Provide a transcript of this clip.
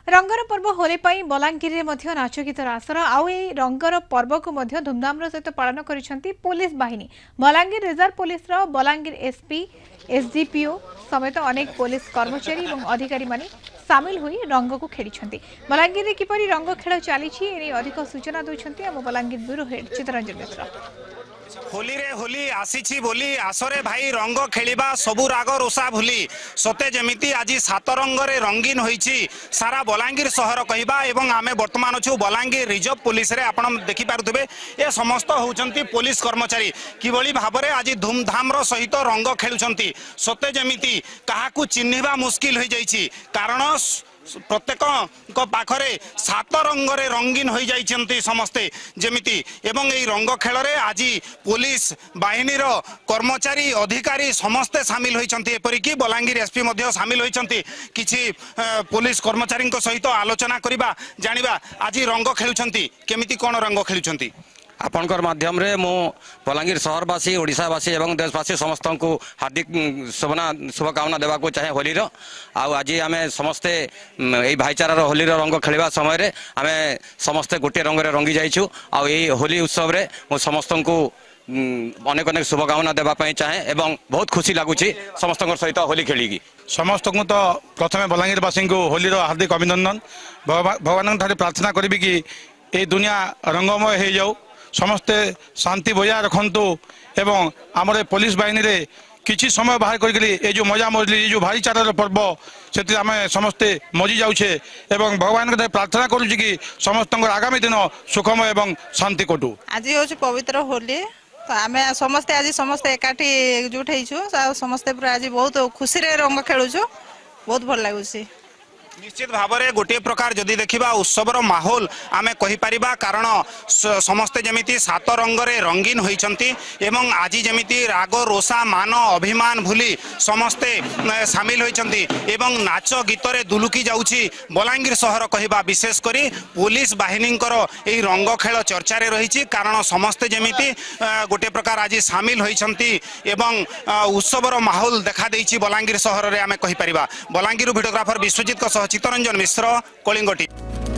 रंगर पर्व होली पाई बलांगीर रे मध्य नाच गीतर आसर आउ ए रंगर पर्व को मध्य धूमधाम सहित पालन करिसेंती पुलिस बाहिनी। बलांगीर रिजर्व पुलिस रो बलांगीर एसपी एसडीपीओ समेत अनेक पुलिस कर्मचारी और अधिकारी माने सामिल हुई रंग को खेली। बलांगीर रे किपरि रंग खेल चली अधिक सूचना दूसरी आम बलांगीर ब्यूरो हेड चितरंजन मिश्र। होली रे होली आसीछि बोली आसरे भाई रंग खेलिबा सबु राग रोषा भूली सते जेमिति आज सात रंग रे रंगीन होईछि सारा बलांगीर शहर कहबा एवं आमे वर्तमान अछु बलांगीर रिजर्व पुलिस रे आपण देखि पारुथबे ए समस्त होउचंती पुलिस कर्मचारी किबळी भाबरे आज धूमधाम रो सहित रंग खेलुचंती सते जेमिति काहाकू चिन्हिबा मुश्किल होई जाईछि कारण प्रत्येक पाखरे सात रंग रे रंगीन हो जाइछन्ती समस्ते जेमिति एवं এই रंग खेल रे आज पुलिस बाहिनी रो कर्मचारी अधिकारी समस्ते सामिल होइछन्ती एपरिकी बलांगीर एसपी मध्य सामिल होइछन्ती किछि पुलिस कर्मचारी सहित आलोचना करिबा जानिबा आज रंग खेलुछन्ती केमिति कोन रंग खेलुछन्ती आपणकर माध्यम रे मो बलांगीर शहरवासी ओडिशावासी एवं देशवासी समस्त को हार्दिक शुभकामना देवा को चाहे होली रो आज आम समस्ते यही भाईचारार होली रंग खेलवा समय आम समस्ते गोटे रंग रे रंगी जाइछु आ होली उत्सव रे मो समस्त को अनेक अनेक शुभकामना देवाई चाहे एवं बहुत खुशी लगुच समस्त सहित होली खेलिकी समस्त को तो प्रथम बलांगीरवासी को होली हार्दिक अभिनंदन भगवान प्रार्थना करी कि ये दुनिया रंगमय हो जाऊ समस्ते शांति बजाय रखु एवं आमर पुलिस बाहिनी रे किछि समय बाहर कर जो मजा मजली जो भाईचारार पर्व से आम समस्ते मजी जाऊे एवं भगवान प्रार्थना करुँ कि समस्त आगामी दिन सुखमय एवं शांति कटू। आज हूँ पवित्र होली तो आम समस्ते आज समस्ते एकाठी एकजुट हो समस्ते पूरा आज बहुत खुशी रे रंग खेलुछु बहुत भल लगुच। निश्चित भाव में गोटे प्रकार जदि देखा उत्सवर माहौल आमे कहि परिबा कारण समस्ते जमिति सात रंग रे रंगीन होइछंती एवं आज जमिति राग रोषा मान अभिमान भूली समस्ते सामिल होइछंती एवं नाच गीत रे दुलुकी जाउछि बलांगीर शहर कहबा विशेष करी पुलिस बाहिनींकर एही रंग खेल चर्चा रे रहिछि कारण समस्ते जमिति गोटे प्रकार आज सामिल होइछंती एवं उत्सवर माहौल देखा देइछि बलांगीर शहर रे आमे कहि परिबा। बलांगीर वीडियोग्राफर विश्वजीत चितरंजन मिश्र कलिंग टीवी।